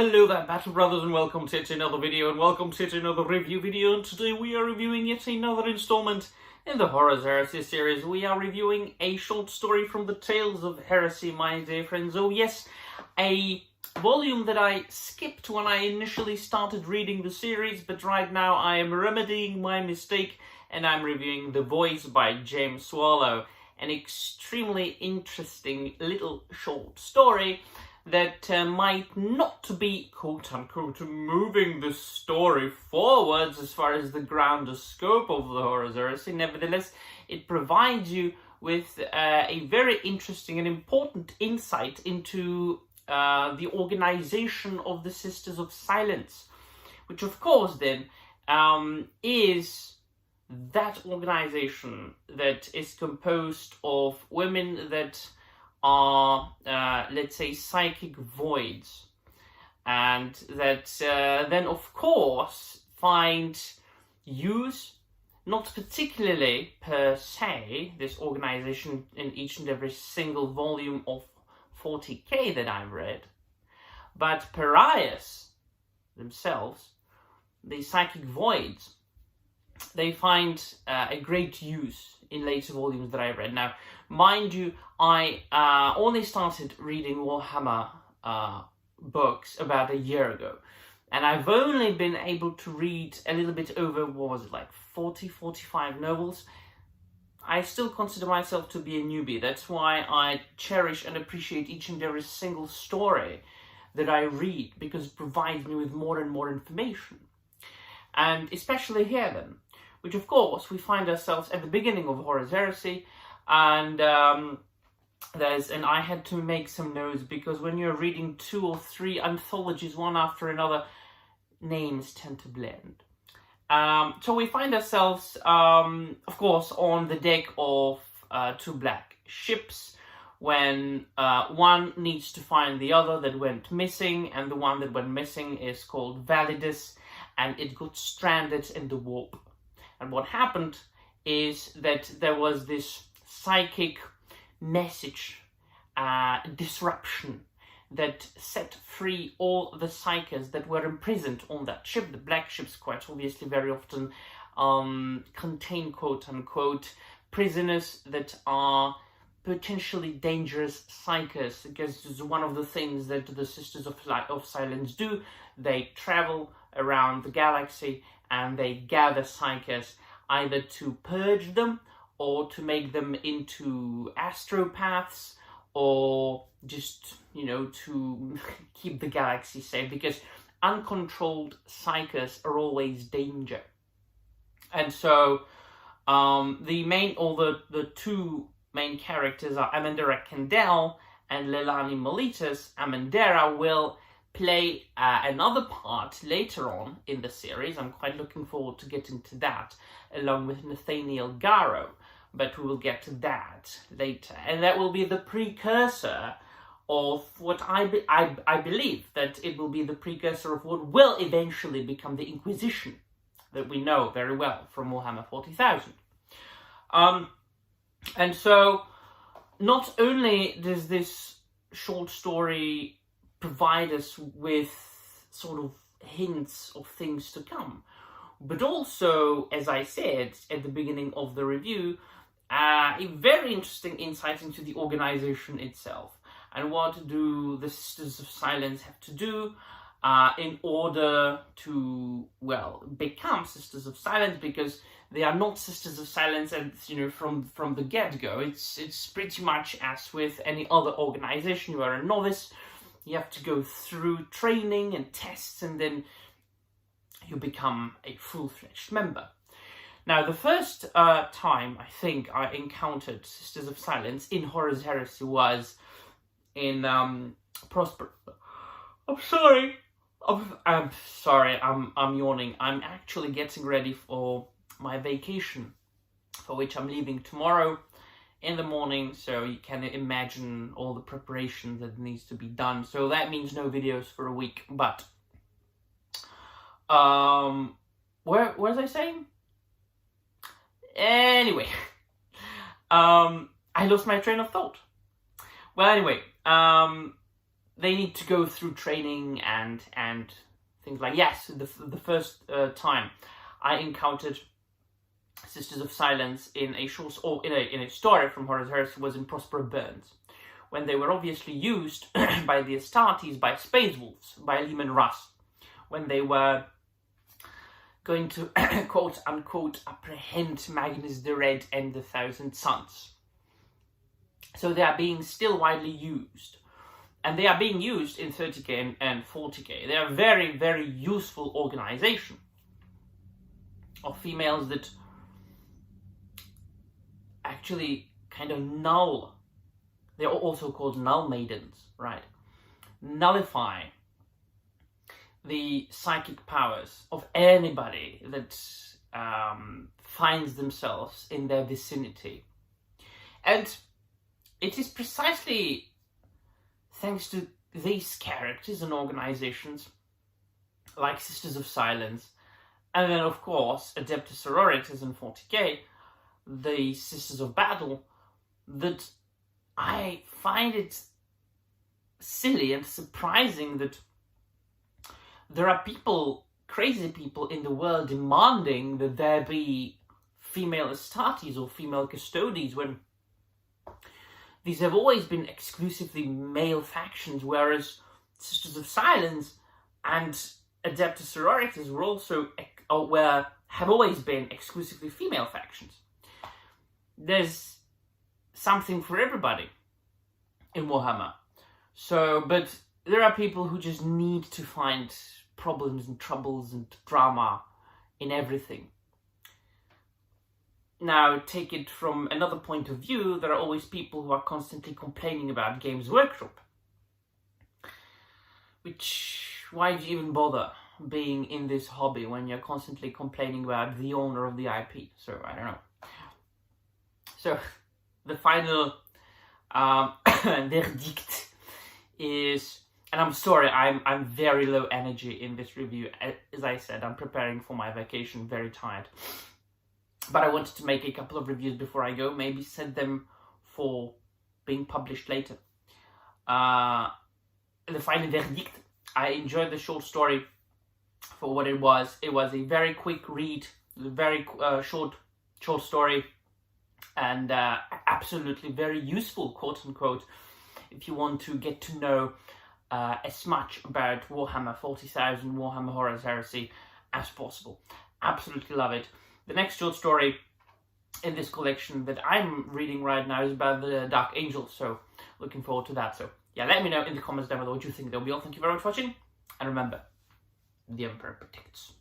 Hello there, Battle Brothers, and welcome to yet another video, and welcome to yet another review video. And today we are reviewing yet another installment in the Horus Heresy series. We are reviewing a short story from the Tales of Heresy, my dear friends. Oh yes, a volume that I skipped when I initially started reading the series, but right now I am remedying my mistake, and I'm reviewing The Voice by James Swallow, an extremely interesting little short story that might not be, quote-unquote, moving the story forwards as far as the grander scope of the Horus Heresy. Nevertheless, it provides you with a very interesting and important insight into the organization of the Sisters of Silence, which of course then is that organization that is composed of women that are, let's say, psychic voids, and that then, of course, find use, not particularly per se, this organization in each and every single volume of 40k that I've read, but pariahs themselves, the psychic voids, they find a great use in later volumes that I read. Now, mind you, I only started reading Warhammer books about a year ago, and I've only been able to read a little bit over, what was it, like 45 novels. I still consider myself to be a newbie. That's why I cherish and appreciate each and every single story that I read, because it provides me with more and more information. And especially here then, which of course we find ourselves at the beginning of Horus Heresy, and I had to make some notes, because when you're reading 2 or 3 anthologies one after another, names tend to blend. So we find ourselves, of course, on the deck of 2 black ships, when one needs to find the other that went missing, and the one that went missing is called Validus, and it got stranded in the warp. And what happened is that there was this psychic message disruption that set free all the psykers that were imprisoned on that ship. The black ships, quite obviously, very often contain, quote-unquote, prisoners that are potentially dangerous psykers, because it's one of the things that the Sisters of Silence do. They travel around the galaxy and they gather psykers, either to purge them or to make them into astropaths, or just, to keep the galaxy safe, because uncontrolled psykers are always danger. And so the 2 main characters are Amandera Kendall and Leilani Melitus. Amandera will play another part later on in the series. I'm quite looking forward to getting to that, along with Nathaniel Garrow, but we will get to that later. And that will be the precursor of what I believe that it will be the precursor of what will eventually become the Inquisition that we know very well from Warhammer 40,000. And so, not only does this short story provide us with sort of hints of things to come, but also, as I said at the beginning of the review, a very interesting insight into the organization itself, and what do the Sisters of Silence have to do in order to, well, become Sisters of Silence, because they are not Sisters of Silence, and from the get-go. It's pretty much as with any other organization. You are a novice, you have to go through training and tests, and then you become a full-fledged member. Now, the first time I think I encountered Sisters of Silence in Horus Heresy was in Prosper. I'm sorry, I'm yawning. I'm actually getting ready for my vacation, for which I'm leaving tomorrow in the morning, so you can imagine all the preparation that needs to be done. So that means no videos for a week. But where was I saying? Anyway, I lost my train of thought. Well, anyway, they need to go through training and things like, yes, the first time I encountered Sisters of Silence in a short, or in a story from Horus Heresy, was in Prospero Burns, when they were obviously used by the Astartes, by Space Wolves, by Leman Russ, when they were going to quote unquote apprehend Magnus the Red and the Thousand Suns. So they are being still widely used, and they are being used in 30k and 40k. They are a very, very useful organization of females that actually kind of null. They're also called null maidens, right? Nullify the psychic powers of anybody that finds themselves in their vicinity. And it is precisely thanks to these characters and organizations, like Sisters of Silence, and then of course Adeptus Sororitas in 40k, the Sisters of Battle, that I find it silly and surprising that there are people, crazy people in the world, demanding that there be female Astartes or female Custodes, when these have always been exclusively male factions, whereas Sisters of Silence and Adeptus Sororitas were also, have always been exclusively female factions. There's something for everybody in Warhammer. So, but there are people who just need to find problems and troubles and drama in everything. Now, take it from another point of view, there are always people who are constantly complaining about Games Workshop. Why do you even bother being in this hobby when you're constantly complaining about the owner of the IP? So, I don't know. So, the final verdict is, and I'm sorry, I'm very low energy in this review. As I said, I'm preparing for my vacation, very tired. But I wanted to make a couple of reviews before I go, maybe send them for being published later. The final verdict, I enjoyed the short story for what it was. It was a very quick read, very short story, and absolutely very useful, quote unquote, if you want to get to know as much about Warhammer 40,000, Warhammer Horus Heresy as possible. Absolutely love it. The next short story in this collection that I'm reading right now is about the Dark Angels, so looking forward to that. So yeah, let me know in the comments down below what you think. That'll be all. Thank you very much for watching, and remember, the Emperor protects.